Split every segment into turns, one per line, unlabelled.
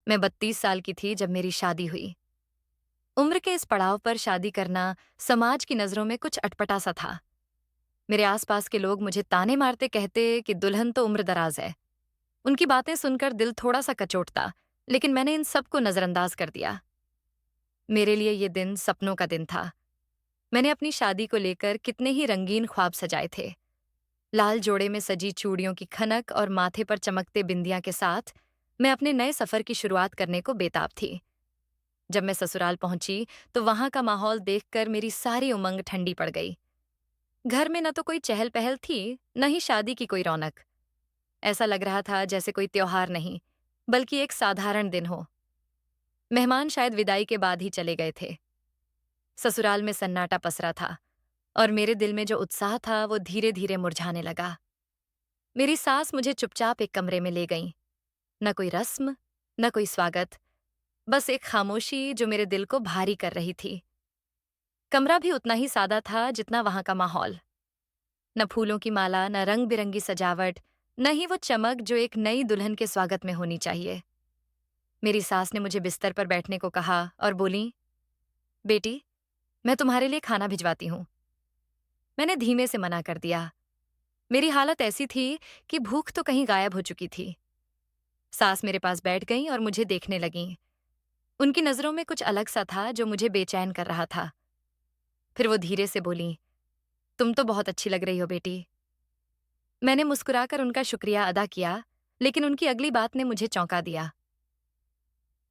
मैं 32 साल की थी जब मेरी शादी हुई। उम्र के इस पड़ाव पर शादी करना समाज की नजरों में कुछ अटपटा सा था। मेरे आसपास के लोग मुझे ताने मारते कहते कि दुल्हन तो उम्र दराज है। उनकी बातें सुनकर दिल थोड़ा सा कचोटता, लेकिन मैंने इन सबको नजरअंदाज कर दिया। मेरे लिए ये दिन सपनों का दिन था। मैंने अपनी शादी को लेकर कितने ही रंगीन ख्वाब सजाए थे। लाल जोड़े में सजी चूड़ियों की खनक और माथे पर चमकते बिंदियां के साथ मैं अपने नए सफर की शुरुआत करने को बेताब थी। जब मैं ससुराल पहुंची तो वहां का माहौल देखकर मेरी सारी उमंग ठंडी पड़ गई। घर में न तो कोई चहल पहल थी, न ही शादी की कोई रौनक। ऐसा लग रहा था जैसे कोई त्योहार नहीं, बल्कि एक साधारण दिन हो। मेहमान शायद विदाई के बाद ही चले गए थे। ससुराल में सन्नाटा पसरा था और मेरे दिल में जो उत्साह था वो धीरे धीरे मुरझाने लगा। मेरी सास मुझे चुपचाप एक कमरे में ले गईं। न कोई रस्म, न कोई स्वागत, बस एक खामोशी जो मेरे दिल को भारी कर रही थी। कमरा भी उतना ही सादा था जितना वहां का माहौल। न फूलों की माला, न रंग बिरंगी सजावट, न ही वो चमक जो एक नई दुल्हन के स्वागत में होनी चाहिए। मेरी सास ने मुझे बिस्तर पर बैठने को कहा और बोली, बेटी, मैं तुम्हारे लिए खाना भिजवाती हूँ। मैंने धीमे से मना कर दिया। मेरी हालत ऐसी थी कि भूख तो कहीं गायब हो चुकी थी। सास मेरे पास बैठ गईं और मुझे देखने लगीं। उनकी नजरों में कुछ अलग सा था जो मुझे बेचैन कर रहा था। फिर वो धीरे से बोली, तुम तो बहुत अच्छी लग रही हो बेटी। मैंने मुस्कुराकर उनका शुक्रिया अदा किया, लेकिन उनकी अगली बात ने मुझे चौंका दिया।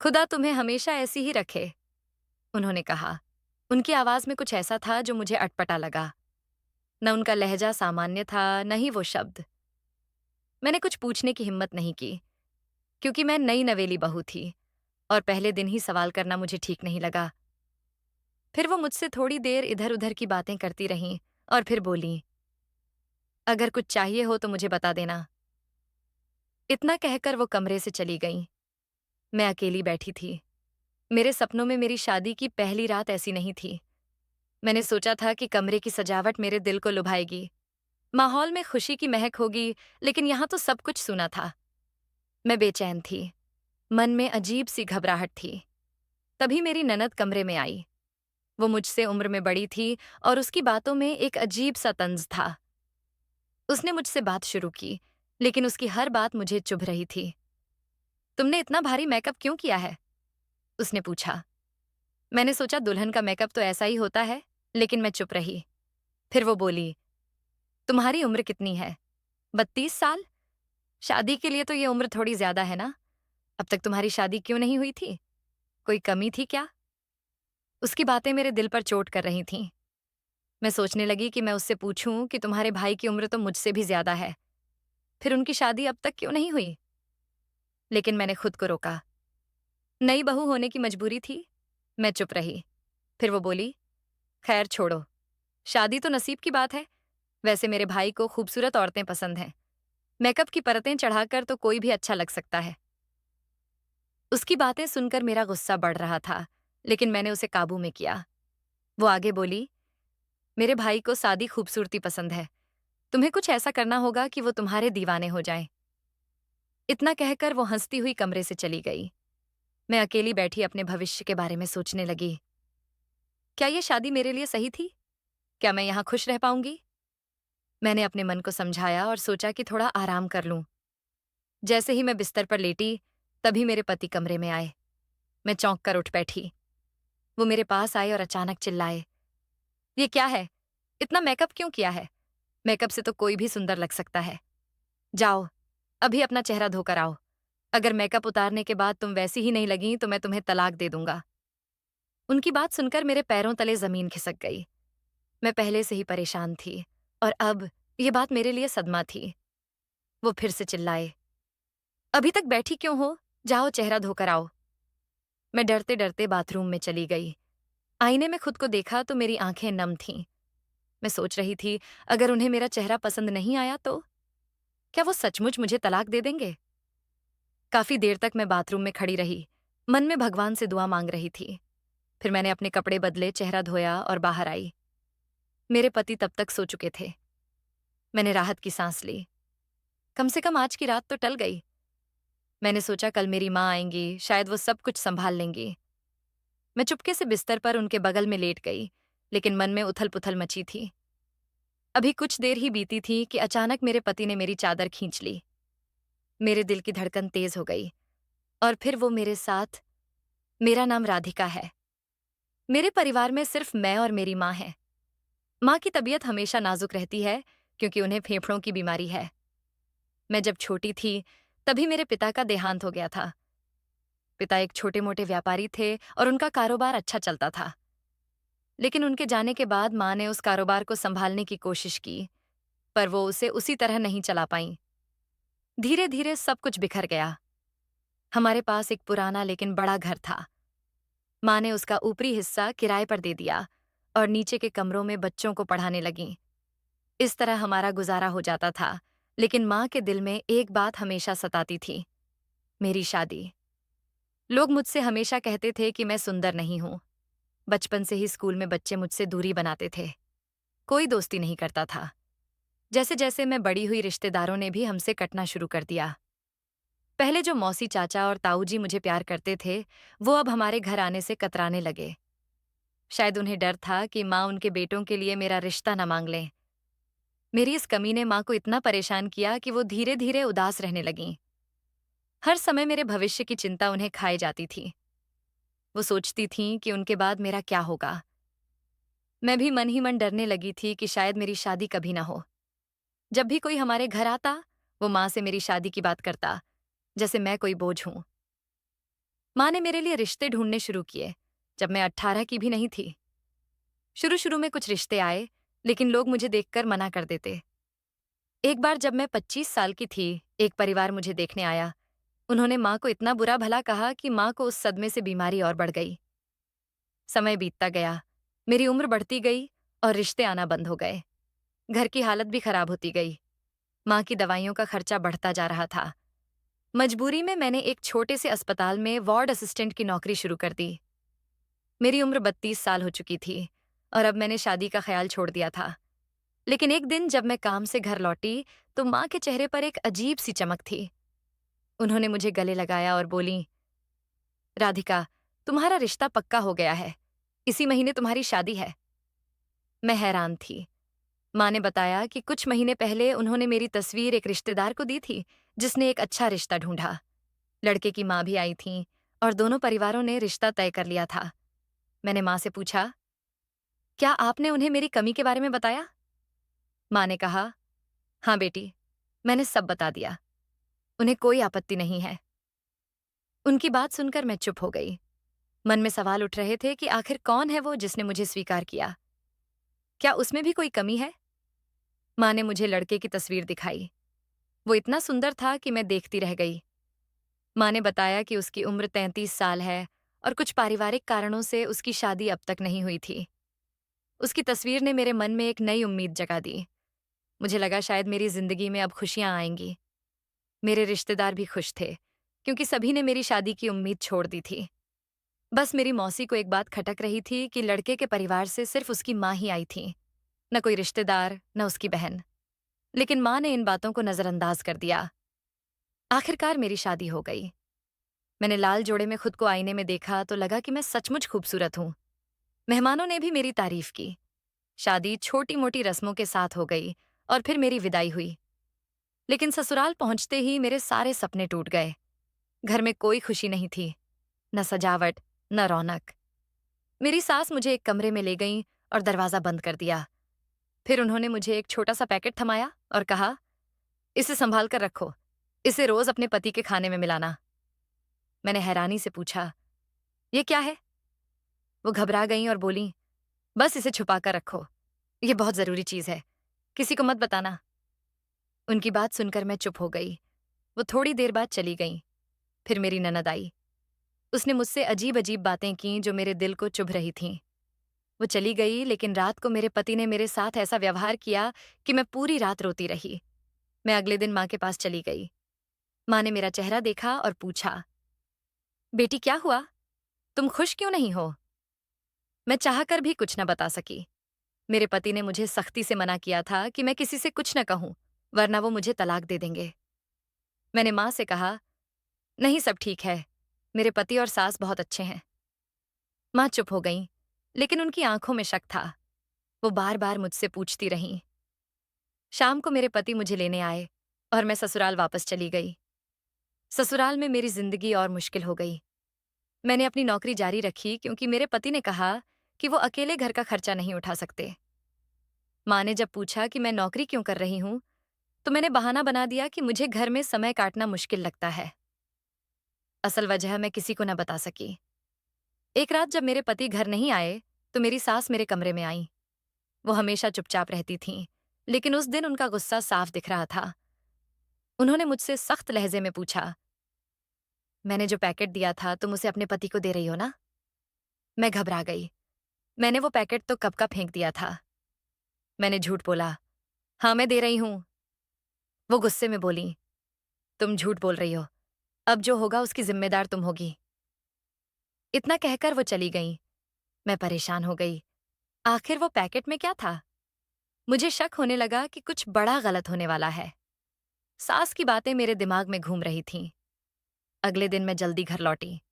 खुदा तुम्हें हमेशा ऐसी ही रखे, उन्होंने कहा। उनकी आवाज में कुछ ऐसा था जो मुझे अटपटा लगा। न उनका लहजा सामान्य था, न ही वो शब्द। मैंने कुछ पूछने की हिम्मत नहीं की, क्योंकि मैं नई नवेली बहू थी और पहले दिन ही सवाल करना मुझे ठीक नहीं लगा। फिर वो मुझसे थोड़ी देर इधर उधर की बातें करती रहीं और फिर बोली, अगर कुछ चाहिए हो तो मुझे बता देना। इतना कहकर वो कमरे से चली गईं। मैं अकेली बैठी थी। मेरे सपनों में मेरी शादी की पहली रात ऐसी नहीं थी। मैंने सोचा था कि कमरे की सजावट मेरे दिल को लुभाएगी, माहौल में खुशी की महक होगी, लेकिन यहाँ तो सब कुछ सूना था। मैं बेचैन थी, मन में अजीब सी घबराहट थी। तभी मेरी ननद कमरे में आई। वो मुझसे उम्र में बड़ी थी और उसकी बातों में एक अजीब सा तंज था। उसने मुझसे बात शुरू की, लेकिन उसकी हर बात मुझे चुभ रही थी। तुमने इतना भारी मेकअप क्यों किया है? उसने पूछा। मैंने सोचा दुल्हन का मेकअप तो ऐसा ही होता है, लेकिन मैं चुप रही। फिर वो बोली, तुम्हारी उम्र कितनी है? 32 साल? शादी के लिए तो ये उम्र थोड़ी ज्यादा है ना? अब तक तुम्हारी शादी क्यों नहीं हुई थी? कोई कमी थी क्या? उसकी बातें मेरे दिल पर चोट कर रही थीं। मैं सोचने लगी कि मैं उससे पूछूं कि तुम्हारे भाई की उम्र तो मुझसे भी ज्यादा है, फिर उनकी शादी अब तक क्यों नहीं हुई? लेकिन मैंने खुद को रोका। नई बहू होने की मजबूरी थी। मैं चुप रही। फिर वो बोली, खैर छोड़ो, शादी तो नसीब की बात है। वैसे मेरे भाई को खूबसूरत औरतें पसंद हैं। मेकअप की परतें चढ़ाकर तो कोई भी अच्छा लग सकता है। उसकी बातें सुनकर मेरा गुस्सा बढ़ रहा था, लेकिन मैंने उसे काबू में किया। वो आगे बोली, मेरे भाई को सादी खूबसूरती पसंद है। तुम्हें कुछ ऐसा करना होगा कि वो तुम्हारे दीवाने हो जाएं। इतना कहकर वो हंसती हुई कमरे से चली गई। मैं अकेली बैठी अपने भविष्य के बारे में सोचने लगी। क्या ये शादी मेरे लिए सही थी? क्या मैं यहाँ खुश रह पाऊंगी? मैंने अपने मन को समझाया और सोचा कि थोड़ा आराम कर लूं। जैसे ही मैं बिस्तर पर लेटी, तभी मेरे पति कमरे में आए। मैं चौंक कर उठ बैठी। वो मेरे पास आए और अचानक चिल्लाए, ये क्या है? इतना मेकअप क्यों किया है? मेकअप से तो कोई भी सुंदर लग सकता है। जाओ, अभी अपना चेहरा धोकर आओ। अगर मेकअप उतारने के बाद तुम वैसी ही नहीं लगी तो मैं तुम्हें तलाक दे दूंगा। उनकी बात सुनकर मेरे पैरों तले जमीन खिसक गई। मैं पहले से ही परेशान थी और अब ये बात मेरे लिए सदमा थी। वो फिर से चिल्लाए, अभी तक बैठी क्यों हो? जाओ चेहरा धोकर आओ। मैं डरते डरते बाथरूम में चली गई। आईने में खुद को देखा तो मेरी आंखें नम थीं। मैं सोच रही थी, अगर उन्हें मेरा चेहरा पसंद नहीं आया तो क्या वो सचमुच मुझे तलाक दे देंगे? काफी देर तक मैं बाथरूम में खड़ी रही, मन में भगवान से दुआ मांग रही थी। फिर मैंने अपने कपड़े बदले, चेहरा धोया और बाहर आई। मेरे पति तब तक सो चुके थे। मैंने राहत की सांस ली। कम से कम आज की रात तो टल गई। मैंने सोचा कल मेरी माँ आएंगी, शायद वो सब कुछ संभाल लेंगी। मैं चुपके से बिस्तर पर उनके बगल में लेट गई, लेकिन मन में उथल-पुथल मची थी। अभी कुछ देर ही बीती थी कि अचानक मेरे पति ने मेरी चादर खींच ली। मेरे दिल की धड़कन तेज हो गई और फिर वो मेरे साथ। मेरा नाम राधिका है। मेरे परिवार में सिर्फ मैं और मेरी माँ है। माँ की तबीयत हमेशा नाजुक रहती है क्योंकि उन्हें फेफड़ों की बीमारी है। मैं जब छोटी थी तभी मेरे पिता का देहांत हो गया था। पिता एक छोटे-मोटे व्यापारी थे और उनका कारोबार अच्छा चलता था। लेकिन उनके जाने के बाद माँ ने उस कारोबार को संभालने की कोशिश की, पर वो उसे उसी तरह नहीं चला पाईं। धीरे-धीरे सब कुछ बिखर गया। हमारे पास एक पुराना लेकिन बड़ा घर था। माँ ने उसका ऊपरी हिस्सा किराए पर दे दिया और नीचे के कमरों में बच्चों को पढ़ाने लगीं। इस तरह हमारा गुजारा हो जाता था, लेकिन माँ के दिल में एक बात हमेशा सताती थी, मेरी शादी। लोग मुझसे हमेशा कहते थे कि मैं सुंदर नहीं हूँ। बचपन से ही स्कूल में बच्चे मुझसे दूरी बनाते थे। कोई दोस्ती नहीं करता था। जैसे-जैसे मैं बड़ी हुई रिश्तेदारों ने भी हमसे कटना शुरू कर दिया। पहले जो मौसी चाचा और ताऊ जी मुझे प्यार करते थे, वो अब हमारे घर आने से कतराने लगे। शायद उन्हें डर था कि माँ उनके बेटों के लिए मेरा रिश्ता न मांग लें। मेरी इस कमी ने माँ को इतना परेशान किया कि वो धीरे-धीरे उदास रहने लगीं। हर समय मेरे भविष्य की चिंता उन्हें खाए जाती थी। वो सोचती थीं कि उनके बाद मेरा क्या होगा। मैं भी मन ही मन डरने लगी थी कि शायद मेरी शादी कभी ना हो। जब भी कोई हमारे घर आता, वो माँ से मेरी शादी की बात करता, जैसे मैं कोई बोझ हूं। माँ ने मेरे लिए रिश्ते ढूंढने शुरू किए, जब मैं 18 की भी नहीं थी। शुरू-शुरू में कुछ रिश्ते आए, लेकिन लोग मुझे देखकर मना कर देते। एक बार जब मैं 25 साल की थी, एक परिवार मुझे देखने आया। उन्होंने माँ को इतना बुरा भला कहा कि माँ को उस सदमे से बीमारी और बढ़ गई। समय बीतता गया, मेरी उम्र बढ़ती गई और रिश्ते आना बंद हो गए। घर की हालत भी खराब होती गई। माँ की दवाइयों का खर्चा बढ़ता जा रहा था। मजबूरी में मैंने एक छोटे से अस्पताल में वार्ड असिस्टेंट की नौकरी शुरू कर दी। मेरी उम्र 32 साल हो चुकी थी और अब मैंने शादी का ख्याल छोड़ दिया था। लेकिन एक दिन जब मैं काम से घर लौटी, तो माँ के चेहरे पर एक अजीब सी चमक थी। उन्होंने मुझे गले लगाया और बोलीं, राधिका, तुम्हारा रिश्ता पक्का हो गया है। इसी महीने तुम्हारी शादी है। मैं हैरान थी। माँ ने बताया कि कुछ महीने पहले उन्होंने मेरी तस्वीर एक रिश्तेदार को दी थी, जिसने एक अच्छा रिश्ता ढूंढा। लड़के की माँ भी आई थी और दोनों परिवारों ने रिश्ता तय कर लिया था। मैंने माँ से पूछा, क्या आपने उन्हें मेरी कमी के बारे में बताया? माँ ने कहा, हाँ बेटी, मैंने सब बता दिया। उन्हें कोई आपत्ति नहीं है। उनकी बात सुनकर मैं चुप हो गई। मन में सवाल उठ रहे थे कि आखिर कौन है वो जिसने मुझे स्वीकार किया? क्या उसमें भी कोई कमी है? माँ ने मुझे लड़के की तस्वीर दिखाई। वो इतना सुंदर था कि मैं देखती रह गई। माँ ने बताया कि उसकी उम्र 33 साल है और कुछ पारिवारिक कारणों से उसकी शादी अब तक नहीं हुई थी। उसकी तस्वीर ने मेरे मन में एक नई उम्मीद जगा दी। मुझे लगा शायद मेरी जिंदगी में अब खुशियां आएंगी। मेरे रिश्तेदार भी खुश थे, क्योंकि सभी ने मेरी शादी की उम्मीद छोड़ दी थी। बस मेरी मौसी को एक बात खटक रही थी कि लड़के के परिवार से सिर्फ उसकी माँ ही आई थी, न कोई रिश्तेदार, न उसकी बहन। लेकिन माँ ने इन बातों को नजरअंदाज कर दिया। आखिरकार मेरी शादी हो गई। मैंने लाल जोड़े में खुद को आईने में देखा तो लगा कि मैं सचमुच खूबसूरत हूँ। मेहमानों ने भी मेरी तारीफ की। शादी छोटी-मोटी रस्मों के साथ हो गई और फिर मेरी विदाई हुई। लेकिन ससुराल पहुंचते ही मेरे सारे सपने टूट गए। घर में कोई खुशी नहीं थी, न सजावट, न रौनक। मेरी सास मुझे एक कमरे में ले गईं और दरवाजा बंद कर दिया। फिर उन्होंने मुझे एक छोटा सा पैकेट थमाया और कहा, इसे संभाल कर रखो। इसे रोज अपने पति के खाने में मिलाना। मैंने हैरानी से पूछा, ये क्या है? वो घबरा गईं और बोलीं, बस इसे छुपा कर रखो। ये बहुत जरूरी चीज है। किसी को मत बताना। उनकी बात सुनकर मैं चुप हो गई। वो थोड़ी देर बाद चली गईं। फिर मेरी ननद आई। उसने मुझसे अजीब-अजीब बातें की जो मेरे दिल को चुभ रही थीं। वो चली गई, लेकिन रात को मेरे पति ने मेरे साथ ऐसा व्यवहार किया कि मैं पूरी रात रोती रही। मैं अगले दिन माँ के पास चली गई। माँ ने मेरा चेहरा देखा और पूछा, बेटी क्या हुआ? तुम खुश क्यों नहीं हो? मैं चाहकर भी कुछ न बता सकी। मेरे पति ने मुझे सख्ती से मना किया था कि मैं किसी से कुछ न कहूं, वरना वो मुझे तलाक दे देंगे। मैंने माँ से कहा, नहीं, सब ठीक है। मेरे पति और सास बहुत अच्छे हैं। माँ चुप हो गईं, लेकिन उनकी आंखों में शक था। वो बार-बार मुझसे पूछती रहीं। शाम को मेरे पति मुझे लेने आए और मैं ससुराल वापस चली गई। ससुराल में मेरी जिंदगी और मुश्किल हो गई। मैंने अपनी नौकरी जारी रखी क्योंकि मेरे पति ने कहा कि वो अकेले घर का खर्चा नहीं उठा सकते। माँ ने जब पूछा कि मैं नौकरी क्यों कर रही हूँ, तो मैंने बहाना बना दिया कि मुझे घर में समय काटना मुश्किल लगता है। असल वजह मैं किसी को न बता सकी। एक रात जब मेरे पति घर नहीं आए, तो मेरी सास मेरे कमरे में आई। वो हमेशा चुपचाप रहती थीं, लेकिन उस दिन उनका गुस्सा साफ दिख रहा था। उन्होंने मुझसे सख्त लहजे में पूछा, मैंने जो पैकेट दिया था तुम उसे अपने पति को दे रही हो ना? मैं घबरा गई। मैंने वो पैकेट तो कब का फेंक दिया था। मैंने झूठ बोला, हाँ मैं दे रही हूँ। वो गुस्से में बोली, तुम झूठ बोल रही हो। अब जो होगा उसकी जिम्मेदार तुम होगी। इतना कहकर वो चली गईं। मैं परेशान हो गई। आखिर वो पैकेट में क्या था? मुझे शक होने लगा कि कुछ बड़ा गलत होने वाला है। सास की बातें मेरे दिमाग में घूम रही थीं। अगले दिन मैं जल्दी घर लौटी।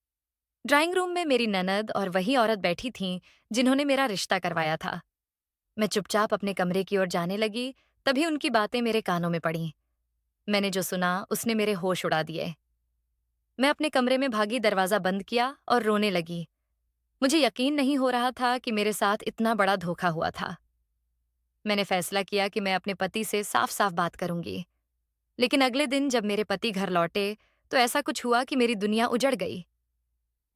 ड्राइंग रूम में मेरी ननद और वही औरत बैठी थीं जिन्होंने मेरा रिश्ता करवाया था। मैं चुपचाप अपने कमरे की ओर जाने लगी, तभी उनकी बातें मेरे कानों में पड़ीं। मैंने जो सुना उसने मेरे होश उड़ा दिए। मैं अपने कमरे में भागी, दरवाजा बंद किया और रोने लगी। मुझे यकीन नहीं हो रहा था कि मेरे साथ इतना बड़ा धोखा हुआ था। मैंने फैसला किया कि मैं अपने पति से साफ-साफ बात करूंगी। लेकिन अगले दिन जब मेरे पति घर लौटे, तो ऐसा कुछ हुआ कि मेरी दुनिया उजड़ गई।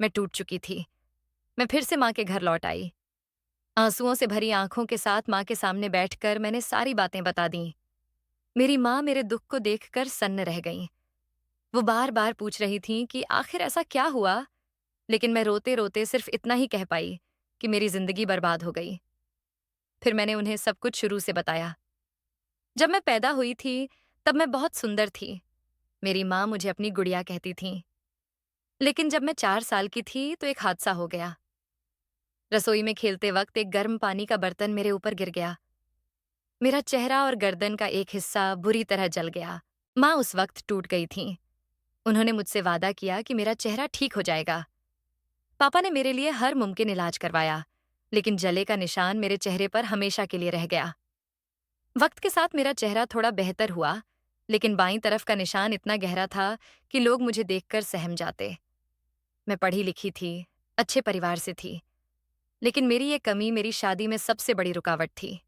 मैं टूट चुकी थी। मैं फिर से माँ के घर लौट आई। आंसुओं से भरी आंखों के साथ माँ के सामने बैठकर मैंने सारी बातें बता दीं। मेरी माँ मेरे दुख को देखकर सन्न रह गईं। वो बार-बार पूछ रही थीं कि आखिर ऐसा क्या हुआ, लेकिन मैं रोते-रोते सिर्फ इतना ही कह पाई कि मेरी जिंदगी बर्बाद हो गई। फिर मैंने उन्हें सब कुछ शुरू से बताया। जब मैं पैदा हुई थी, तब मैं बहुत सुंदर थी। मेरी माँ मुझे अपनी गुड़िया कहती थीं। लेकिन जब मैं 4 साल की थी, तो एक हादसा हो गया। रसोई में खेलते वक्त एक गर्म पानी का बर्तन मेरे ऊपर गिर गया। मेरा चेहरा और गर्दन का एक हिस्सा बुरी तरह जल गया। माँ उस वक्त टूट गई थीं। उन्होंने मुझसे वादा किया कि मेरा चेहरा ठीक हो जाएगा। पापा ने मेरे लिए हर मुमकिन इलाज करवाया, लेकिन जले का निशान मेरे चेहरे पर हमेशा के लिए रह गया। वक्त के साथ मेरा चेहरा थोड़ा बेहतर हुआ, लेकिन बाईं तरफ का निशान इतना गहरा था कि लोग मुझे देखकर सहम जाते। मैं पढ़ी लिखी थी, अच्छे परिवार से थी, लेकिन मेरी ये कमी मेरी शादी में सबसे बड़ी रुकावट थी।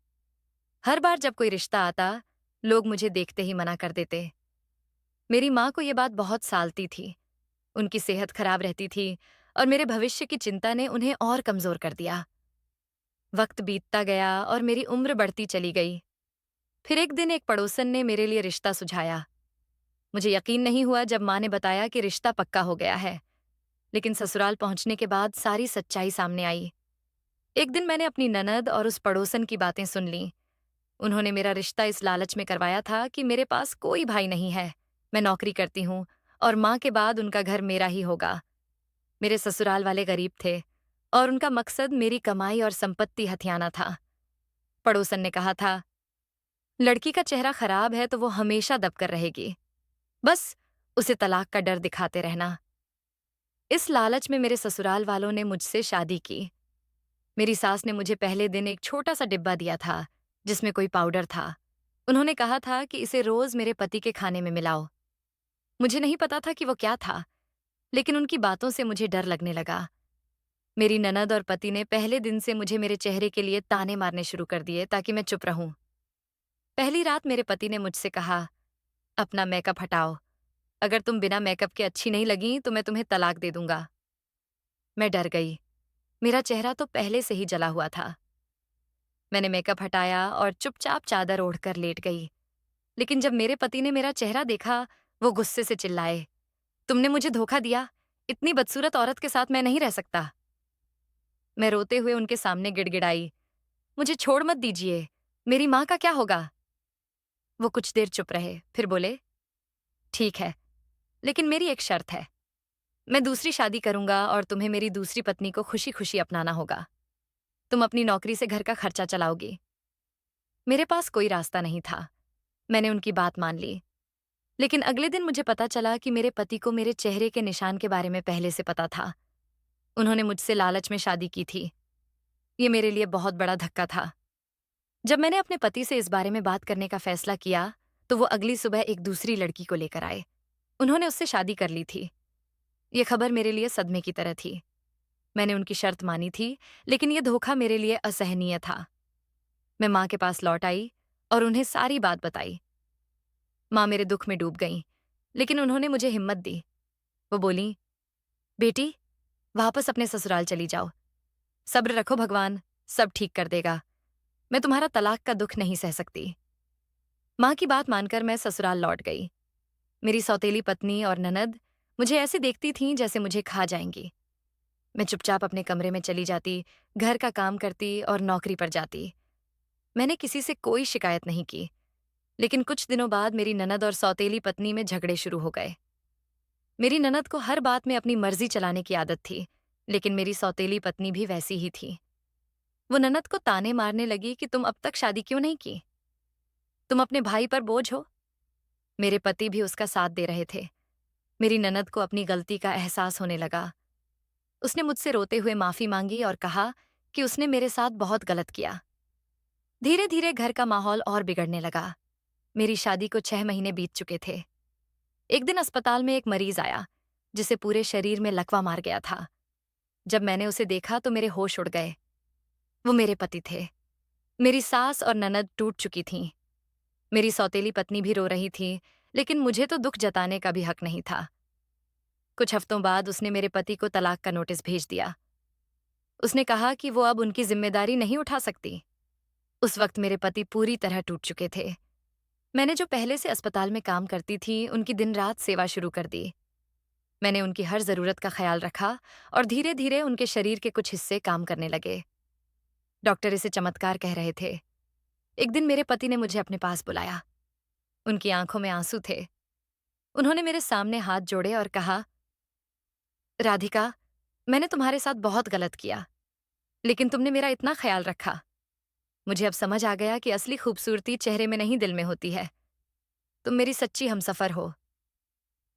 हर बार जब कोई रिश्ता आता, लोग मुझे देखते ही मना कर देते। मेरी माँ को ये बात बहुत सालती थी। उनकी सेहत खराब रहती थी और मेरे भविष्य की चिंता ने उन्हें और कमजोर कर दिया। वक्त बीतता गया और मेरी उम्र बढ़ती चली गई। फिर एक दिन एक पड़ोसन ने मेरे लिए रिश्ता सुझाया। मुझे यकीन नहीं हुआ जब माँ ने बताया कि रिश्ता पक्का हो गया है, लेकिन ससुराल पहुंचने के बाद सारी सच्चाई सामने आई। एक दिन मैंने अपनी ननद और उस पड़ोसन की बातें सुन लीं। उन्होंने मेरा रिश्ता इस लालच में करवाया था कि मेरे पास कोई भाई नहीं है, मैं नौकरी करती हूँ और माँ के बाद उनका घर मेरा ही होगा। मेरे ससुराल वाले गरीब थे और उनका मकसद मेरी कमाई और संपत्ति हथियाना था। पड़ोसन ने कहा था, लड़की का चेहरा खराब है तो वो हमेशा दबकर रहेगी, बस उसे तलाक का डर दिखाते रहना। इस लालच में मेरे ससुराल वालों ने मुझसे शादी की। मेरी सास ने मुझे पहले दिन एक छोटा सा डिब्बा दिया था जिसमें कोई पाउडर था। उन्होंने कहा था कि इसे रोज मेरे पति के खाने में मिलाओ। मुझे नहीं पता था कि वो क्या था, लेकिन उनकी बातों से मुझे डर लगने लगा। मेरी ननद और पति ने पहले दिन से मुझे मेरे चेहरे के लिए ताने मारने शुरू कर दिए ताकि मैं चुप रहूं। पहली रात मेरे पति ने मुझसे कहा, अपना मेकअप हटाओ। अगर तुम बिना मेकअप के अच्छी नहीं लगी तो मैं तुम्हें तलाक दे दूंगा। मैं डर गई। मेरा चेहरा तो पहले से ही जला हुआ था। मैंने मेकअप हटाया और चुपचाप चादर ओढ़कर लेट गई। लेकिन जब मेरे पति ने मेरा चेहरा देखा, वो गुस्से से चिल्लाए, तुमने मुझे धोखा दिया। इतनी बदसूरत औरत के साथ मैं नहीं रह सकता। मैं रोते हुए उनके सामने गिड़गिड़ाई, मुझे छोड़ मत दीजिए, मेरी माँ का क्या होगा? वो कुछ देर चुप रहे, फिर बोले, ठीक है, लेकिन मेरी एक शर्त है। मैं दूसरी शादी करूंगा और तुम्हें मेरी दूसरी पत्नी को खुशी खुशी अपनाना होगा। तुम अपनी नौकरी से घर का खर्चा चलाओगी। मेरे पास कोई रास्ता नहीं था। मैंने उनकी बात मान ली। लेकिन अगले दिन मुझे पता चला कि मेरे पति को मेरे चेहरे के निशान के बारे में पहले से पता था। उन्होंने मुझसे लालच में शादी की थी। ये मेरे लिए बहुत बड़ा धक्का था। जब मैंने अपने पति से इस बारे में बात करने का फैसला किया, तो वो अगली सुबह एक दूसरी लड़की को लेकर आए। उन्होंने उससे शादी कर ली थी। ये खबर मेरे लिए सदमे की तरह थी। मैंने उनकी शर्त मानी थी, लेकिन ये धोखा मेरे लिए असहनीय था। मैं माँ के पास लौट आई और उन्हें सारी बात बताई। माँ मेरे दुख में डूब गईं, लेकिन उन्होंने मुझे हिम्मत दी। वो बोलीं, बेटी, वापस अपने ससुराल चली जाओ। सब्र रखो, भगवान सब ठीक कर देगा। मैं तुम्हारा तलाक का दुख नहीं सह सकती। माँ की बात मानकर मैं ससुराल लौट गई। मेरी सौतेली पत्नी और ननद मुझे ऐसे देखती थीं जैसे मुझे खा जाएंगी। मैं चुपचाप अपने कमरे में चली जाती, घर का काम करती और नौकरी पर जाती। मैंने किसी से कोई शिकायत नहीं की, लेकिन कुछ दिनों बाद मेरी ननद और सौतेली पत्नी में झगड़े शुरू हो गए। मेरी ननद को हर बात में अपनी मर्जी चलाने की आदत थी, लेकिन मेरी सौतेली पत्नी भी वैसी ही थी। वो ननद को ताने मारने लगी कि तुम अब तक शादी क्यों नहीं की? तुम अपने भाई पर बोझ हो। मेरे पति भी उसका साथ दे रहे थे। मेरी ननद को अपनी गलती का एहसास होने लगा। उसने मुझसे रोते हुए माफी मांगी और कहा कि उसने मेरे साथ बहुत गलत किया। धीरे धीरे घर का माहौल और बिगड़ने लगा। मेरी शादी को 6 महीने बीत चुके थे। एक दिन अस्पताल में एक मरीज आया, जिसे पूरे शरीर में लकवा मार गया था। जब मैंने उसे देखा तो मेरे होश उड़ गए। वो मेरे पति थे। मेरी सास और ननद टूट चुकी थीं। मेरी सौतेली पत्नी भी रो रही थी, लेकिन मुझे तो दुख जताने का भी हक नहीं था। कुछ हफ्तों बाद उसने मेरे पति को तलाक का नोटिस भेज दिया। उसने कहा कि वो अब उनकी जिम्मेदारी नहीं उठा सकती। उस वक्त मेरे पति पूरी तरह टूट चुके थे। मैंने जो पहले से अस्पताल में काम करती थी, उनकी दिन रात सेवा शुरू कर दी। मैंने उनकी हर जरूरत का ख्याल रखा और धीरे धीरे उनके शरीर के कुछ हिस्से काम करने लगे। डॉक्टर इसे चमत्कार कह रहे थे। एक दिन मेरे पति ने मुझे अपने पास बुलाया। उनकी आंखों में आंसू थे। उन्होंने मेरे सामने हाथ जोड़े और कहा, राधिका, मैंने तुम्हारे साथ बहुत गलत किया, लेकिन तुमने मेरा इतना ख्याल रखा। मुझे अब समझ आ गया कि असली खूबसूरती चेहरे में नहीं, दिल में होती है। तुम मेरी सच्ची हमसफर हो।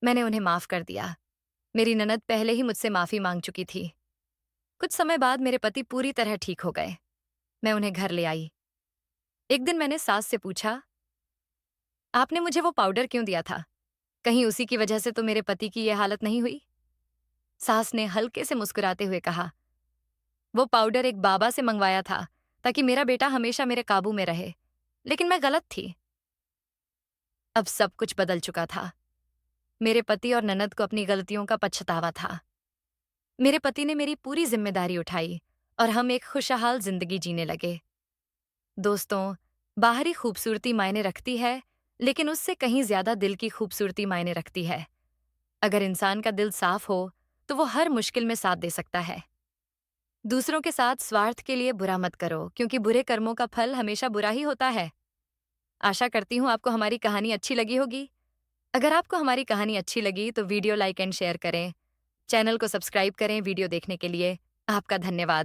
मैंने उन्हें माफ कर दिया। मेरी ननद पहले ही मुझसे माफी मांग चुकी थी। कुछ समय बाद मेरे पति पूरी तरह ठीक हो गए। मैं उन्हें घर ले आई। एक दिन मैंने सास से पूछा, आपने मुझे वो पाउडर क्यों दिया था? कहीं उसी की वजह से तो मेरे पति की यह हालत नहीं हुई? सास ने हल्के से मुस्कुराते हुए कहा, वो पाउडर एक बाबा से मंगवाया था ताकि मेरा बेटा हमेशा मेरे काबू में रहे, लेकिन मैं गलत थी। अब सब कुछ बदल चुका था। मेरे पति और ननद को अपनी गलतियों का पछतावा था। मेरे पति ने मेरी पूरी जिम्मेदारी उठाई और हम एक खुशहाल जिंदगी जीने लगे। दोस्तों, बाहरी खूबसूरती मायने रखती है, लेकिन उससे कहीं ज्यादा दिल की खूबसूरती मायने रखती है। अगर इंसान का दिल साफ हो, तो वो हर मुश्किल में साथ दे सकता है। दूसरों के साथ स्वार्थ के लिए बुरा मत करो, क्योंकि बुरे कर्मों का फल हमेशा बुरा ही होता है। आशा करती हूँ आपको हमारी कहानी अच्छी लगी होगी। अगर आपको हमारी कहानी अच्छी लगी तो वीडियो लाइक एंड शेयर करें। चैनल को सब्सक्राइब करें वीडियो देखने के लिए। आपका धन्यवाद।